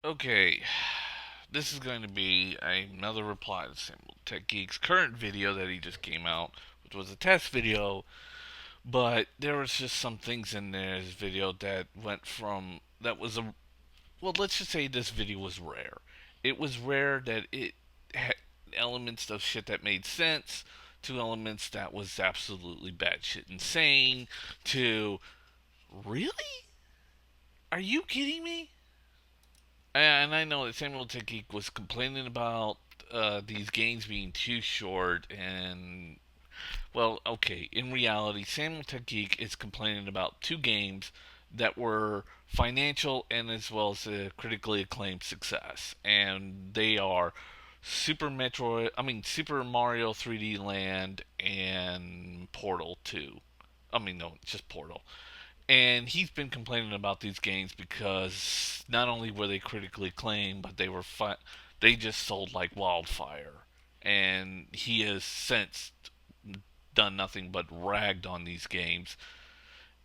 Okay, this is going to be another reply to Samuel Tech Geek's current video that he just came out, which was a test video, but there was just some things in this video that went from that was a well, let's just say this video was rare. It was rare that it had elements of shit that made sense to elements that was absolutely batshit insane to really? Are you kidding me? And I know that Samuel Tikik was complaining about these games being too short, and well, okay. In reality, Samuel Tikik is complaining about two games that were financial and as well as a critically acclaimed success, and they are Super Mario 3D Land and Portal 2. I mean, no, just Portal. And he's been complaining about these games because not only were they critically acclaimed, but they just sold like wildfire. And he has since done nothing but ragged on these games.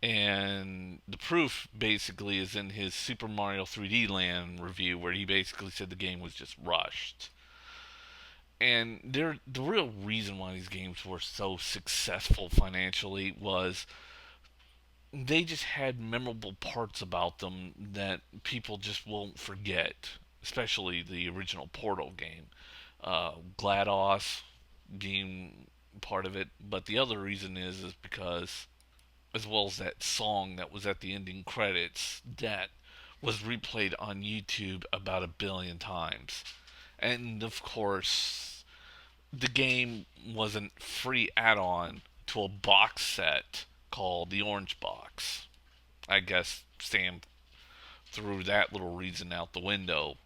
And the proof basically is in his Super Mario 3D Land review, where he basically said the game was just rushed. And the real reason why these games were so successful financially was they just had memorable parts about them that people just won't forget, especially the original Portal game. GLaDOS being part of it, but the other reason is because, as well as that song that was at the ending credits, that was replayed on YouTube about 1 billion times. And of course, the game was a free add on to a box set called the Orange Box. I guess Sam threw that little reason out the window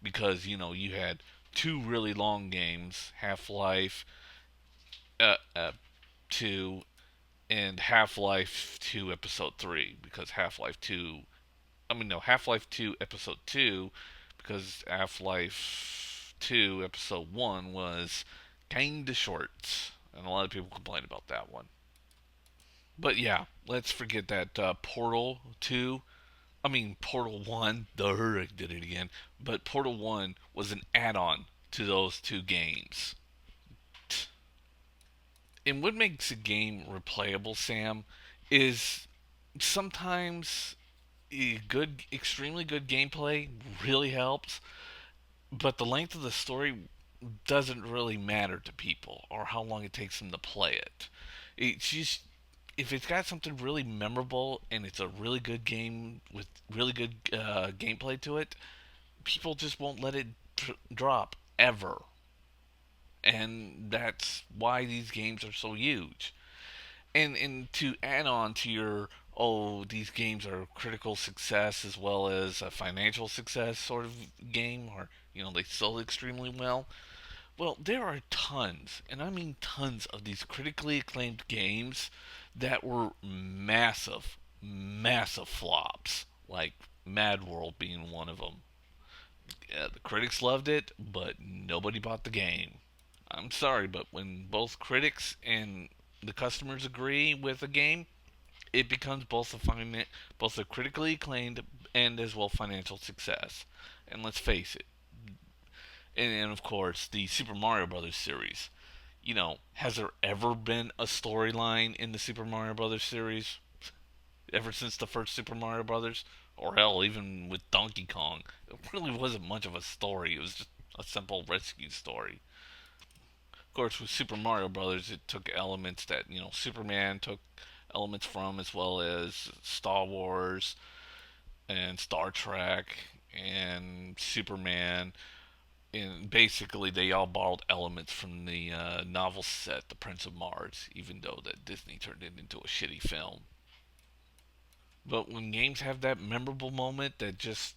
because you had two really long games, Half-Life 2 and Half-Life 2 Episode 3, because Half-Life 2, I mean no, Half-Life 2 Episode 2, because Half-Life 2 Episode 1 was kinda short, and a lot of people complained about that one. But yeah, let's forget that Portal 2, Portal 1, I did it again. But Portal 1 was an add on to those two games. And what makes a game replayable, Sam, is sometimes extremely good gameplay really helps, but the length of the story doesn't really matter to people or how long it takes them to play it. It's just if it's got something really memorable and it's a really good game with really good gameplay to it, people just won't let it drop ever. And that's why these games are so huge. And to add on to your these games are critical success as well as a financial success sort of game, or they sold extremely well. Well, there are tons, and I mean tons, of these critically acclaimed games that were massive, massive flops, like Mad World being one of them. Yeah, the critics loved it, but nobody bought the game. I'm sorry, but when both critics and the customers agree with a game, it becomes both a critically acclaimed and as well financial success. And let's face it, and of course the Super Mario Brothers series. Has there ever been a storyline in the Super Mario Brothers series ever since the first Super Mario Brothers? Or hell, even with Donkey Kong, it really wasn't much of a story. It was just a simple rescue story. Of course, with Super Mario Brothers, it took elements that Superman took elements from, as well as Star Wars and Star Trek and Superman. And basically, they all borrowed elements from the novel set, The Prince of Mars, even though that Disney turned it into a shitty film. But when games have that memorable moment that just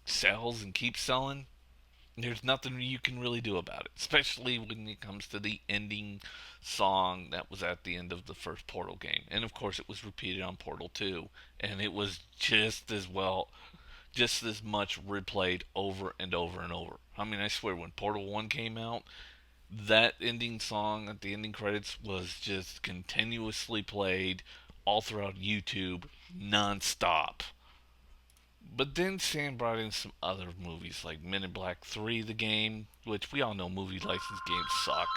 sells and keeps selling, there's nothing you can really do about it, especially when it comes to the ending song that was at the end of the first Portal game. And of course, it was repeated on Portal 2, and it was just as much replayed over and over and over. I swear, when Portal 1 came out, that ending song at the ending credits was just continuously played all throughout YouTube nonstop. But then Sam brought in some other movies like Men in Black 3, the game, which we all know movie license games suck.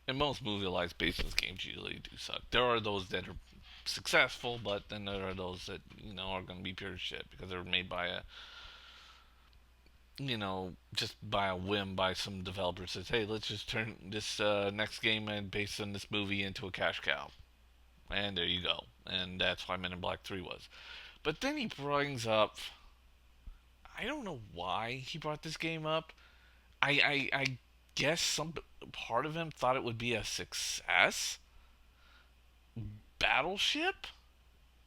And most movie license games usually do suck. There are those that are successful, but then there are those that, are going to be pure shit because they're made by just by a whim by some developer says, hey, let's just turn this next game based on this movie into a cash cow. And there you go. And that's why Men in Black 3 was. But then he brings up, I don't know why he brought this game up. I guess some part of him thought it would be a success. Battleship?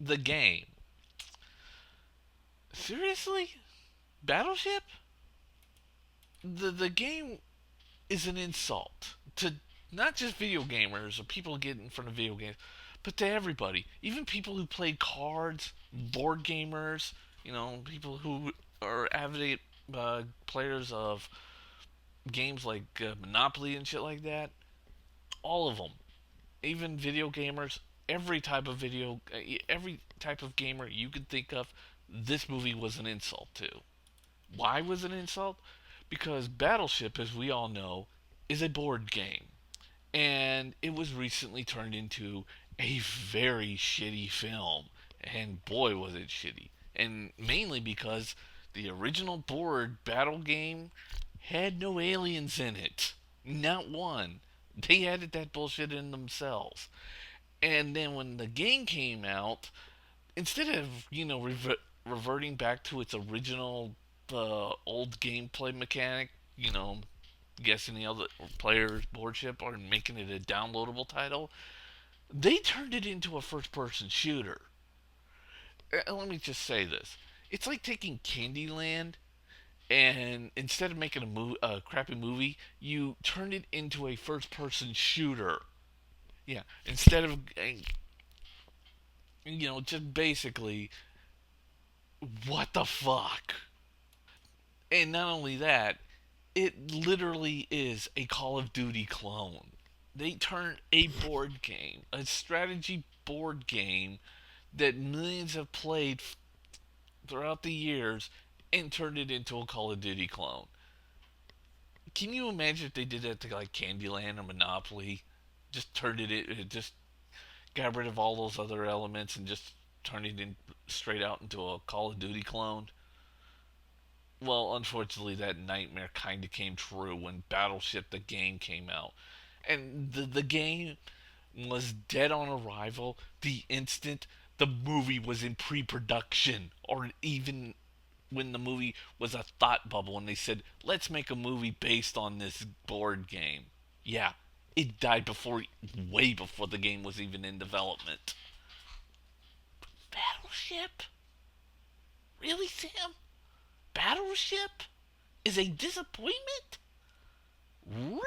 The game. Seriously? Battleship? The game is an insult to not just video gamers or people who get in front of video games, but to everybody. Even people who play cards, board gamers, people who are avid players of games like Monopoly and shit like that. All of them. Even video gamers, every type of gamer you could think of, this movie was an insult to. Why was it an insult? Because Battleship, as we all know, is a board game. And it was recently turned into a very shitty film. And boy, was it shitty. And mainly because the original board battle game had no aliens in it. Not one. They added that bullshit in themselves. And then when the game came out, instead of, reverting back to its original old gameplay mechanic, guessing the other player's boardship or making it a downloadable title, they turned it into a first person shooter. Let me just say this. It's like taking Candyland and instead of making a crappy movie, you turned it into a first person shooter. Yeah, instead of, just basically, what the fuck? And not only that, it literally is a Call of Duty clone. They turned a board game, a strategy board game that millions have played throughout the years, and turned it into a Call of Duty clone. Can you imagine if they did that to like Candyland or Monopoly? Just turned it just got rid of all those other elements and just turned it in straight out into a Call of Duty clone. Well, unfortunately, that nightmare kind of came true when Battleship the game came out. And the game was dead on arrival the instant the movie was in pre production, or even when the movie was a thought bubble and they said, let's make a movie based on this board game. Yeah, it died way before the game was even in development. Battleship? Really, Sam? Battleship is a disappointment? Really?